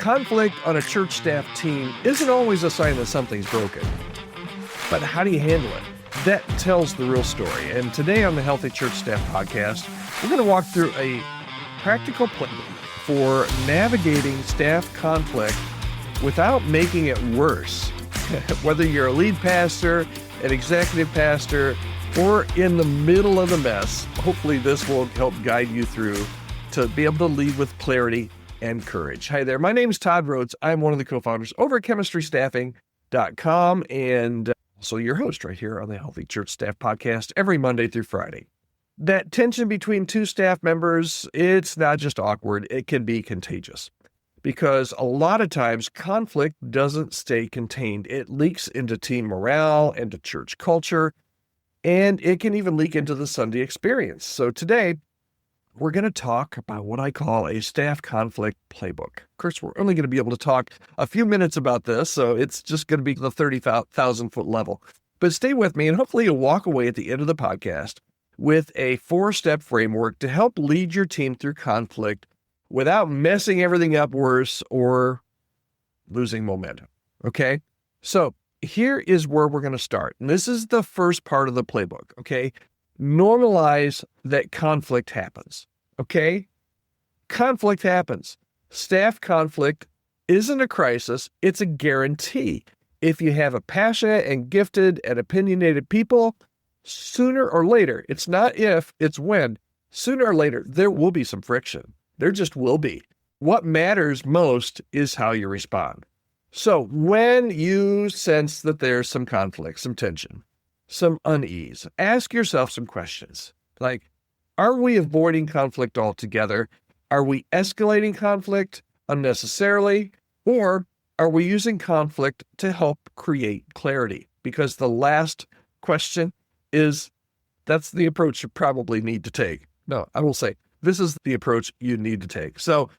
Conflict on a church staff team isn't always a sign that something's broken. But how do you handle it? That tells the real story. And today on the Healthy Church Staff Podcast, we're going to walk through a practical playbook for navigating staff conflict without making it worse. Whether you're a lead pastor, an executive pastor, or in the middle of the mess, hopefully this will help guide you through to be able to lead with clarity and courage. Hi there, my name is Todd Rhoades. I'm one of the co-founders over at chemistrystaffing.com and also your host right here on the Healthy Church Staff Podcast every Monday through Friday. That tension between two staff members, it's not just awkward, it can be contagious. Because a lot of times conflict doesn't stay contained. It leaks into team morale, into church culture, and it can even leak into the Sunday experience. So today, we're going to talk about what I call a staff conflict playbook. Of course, we're only going to be able to talk a few minutes about this, so it's just going to be the 30,000-foot level. But stay with me, and hopefully you'll walk away at the end of the podcast with a 4-step framework to help lead your team through conflict without messing everything up worse or losing momentum, okay? So here is where we're going to start. And this is the first part of the playbook, okay? Normalize that conflict happens, okay? Conflict happens. Staff conflict isn't a crisis, it's a guarantee. If you have a passionate and gifted and opinionated people, sooner or later, it's not if, it's when, sooner or later, there will be some friction. There just will be. What matters most is how you respond. So when you sense that there's some conflict, some tension, some unease, ask yourself some questions like, are we avoiding conflict altogether? Are we escalating conflict unnecessarily? Or are we using conflict to help create clarity? Because the last question that's the approach you probably need to take. No, I will say, this is the approach you need to take. So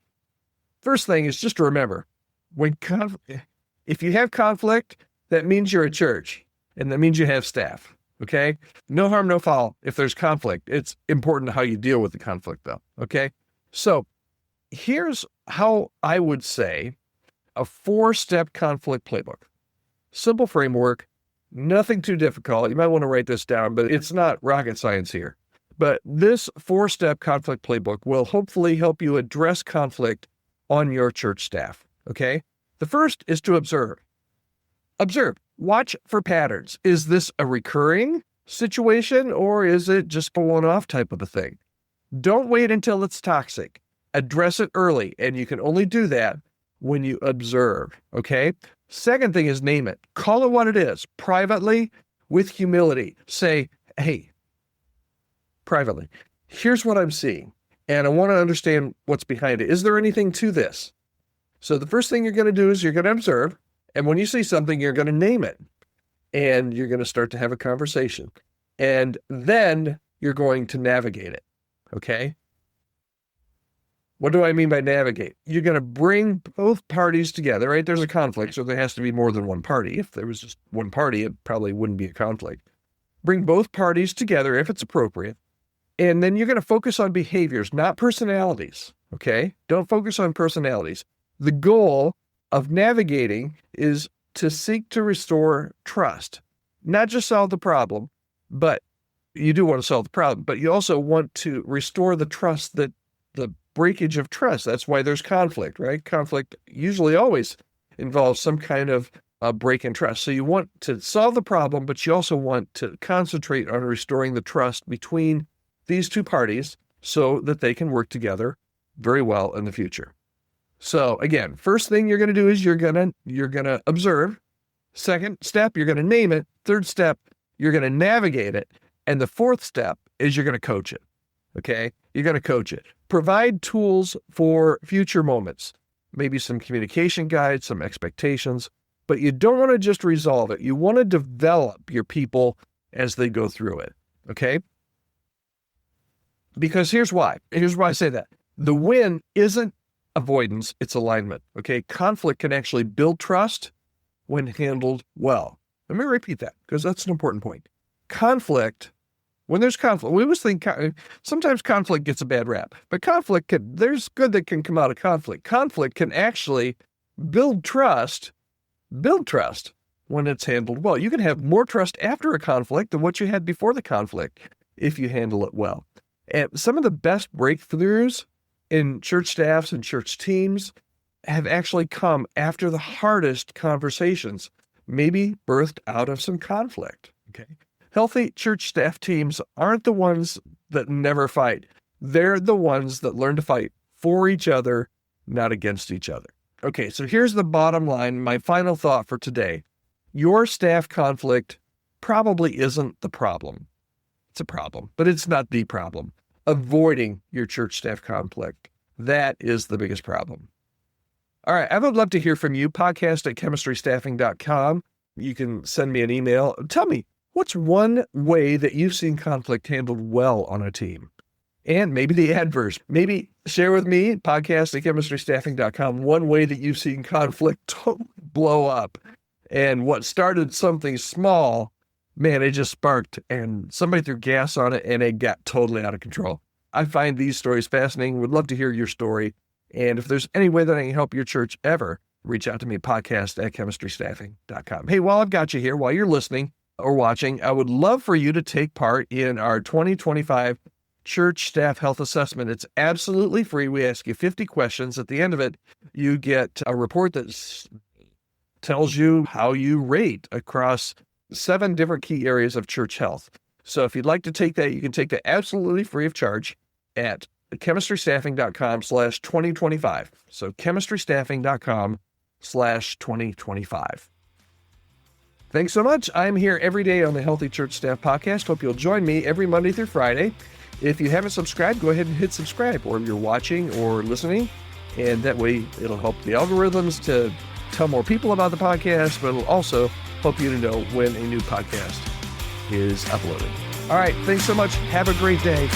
first thing is just to remember, if you have conflict, that means you're a church. And that means you have staff, okay? No harm, no foul if there's conflict. It's important how you deal with the conflict, though, okay? So here's how I would say a 4-step conflict playbook. Simple framework, nothing too difficult. You might want to write this down, but it's not rocket science here. But this 4-step conflict playbook will hopefully help you address conflict on your church staff, okay? The first is to observe. Observe. Watch for patterns. Is this a recurring situation or is it just a one-off type of a thing? Don't wait until it's toxic. Address it early, and you can only do that when you observe, okay? Second thing is name it. Call it what it is, privately, with humility. Say, hey, privately, here's what I'm seeing, and I want to understand what's behind it. Is there anything to this? So the first thing you're going to do is you're going to observe. And when you see something, you're going to name it, and you're going to start to have a conversation, and then you're going to navigate it, okay? What do I mean by navigate? You're going to bring both parties together, right? There's a conflict, so there has to be more than one party. If there was just one party, it probably wouldn't be a conflict. Bring both parties together if it's appropriate, and then you're going to focus on behaviors, not personalities, okay? Don't focus on personalities. The goal of navigating is to seek to restore trust, not just solve the problem, but you do want to solve the problem, but you also want to restore the trust, that the breakage of trust. That's why there's conflict, right? Conflict usually always involves some kind of break in trust. So you want to solve the problem, but you also want to concentrate on restoring the trust between these two parties so that they can work together very well in the future. So again, first thing you're going to do is you're going to observe. Second step, you're going to name it. Third step, you're going to navigate it. And the fourth step is you're going to coach it. Okay? You're going to coach it. Provide tools for future moments. Maybe some communication guides, some expectations, but you don't want to just resolve it. You want to develop your people as they go through it. Okay? Because here's why. Here's why I say that. The win isn't avoidance, it's alignment, okay? Conflict can actually build trust when handled well. Let me repeat that because that's an important point. Conflict, when there's conflict, we always think sometimes conflict gets a bad rap, but there's good that can come out of conflict. Conflict can actually build trust when it's handled well. You can have more trust after a conflict than what you had before the conflict if you handle it well. And some of the best breakthroughs in church staffs and church teams have actually come after the hardest conversations, maybe birthed out of some conflict. Okay. Healthy church staff teams aren't the ones that never fight. They're the ones that learn to fight for each other, not against each other. Okay, so here's the bottom line, my final thought for today. Your staff conflict probably isn't the problem. It's a problem, but it's not the problem. Avoiding your church staff conflict, that is the biggest problem. All right, I would love to hear from you, podcast@chemistrystaffing.com. You can send me an email. Tell me, what's one way that you've seen conflict handled well on a team? And maybe the adverse. Maybe share with me, podcast@chemistrystaffing.com, one way that you've seen conflict blow up. And what started something small, man, it just sparked and somebody threw gas on it and it got totally out of control. I find these stories fascinating. Would love to hear your story. And if there's any way that I can help your church ever, reach out to me, podcast@chemistrystaffing.com. Hey, while I've got you here, while you're listening or watching, I would love for you to take part in our 2025 Church Staff Health Assessment. It's absolutely free. We ask you 50 questions. At the end of it, you get a report that tells you how you rate across 7 different key areas of church health. So if you'd like to take that, you can take that absolutely free of charge at chemistrystaffing.com/2025. So chemistrystaffing.com/2025. Thanks so much. I'm here every day on the Healthy Church Staff Podcast. Hope you'll join me every Monday through Friday. If you haven't subscribed, go ahead and hit subscribe, or if you're watching or listening, and that way it'll help the algorithms to tell more people about the podcast, but it'll also help you to know when a new podcast is uploaded. All right, thanks so much. Have a great day.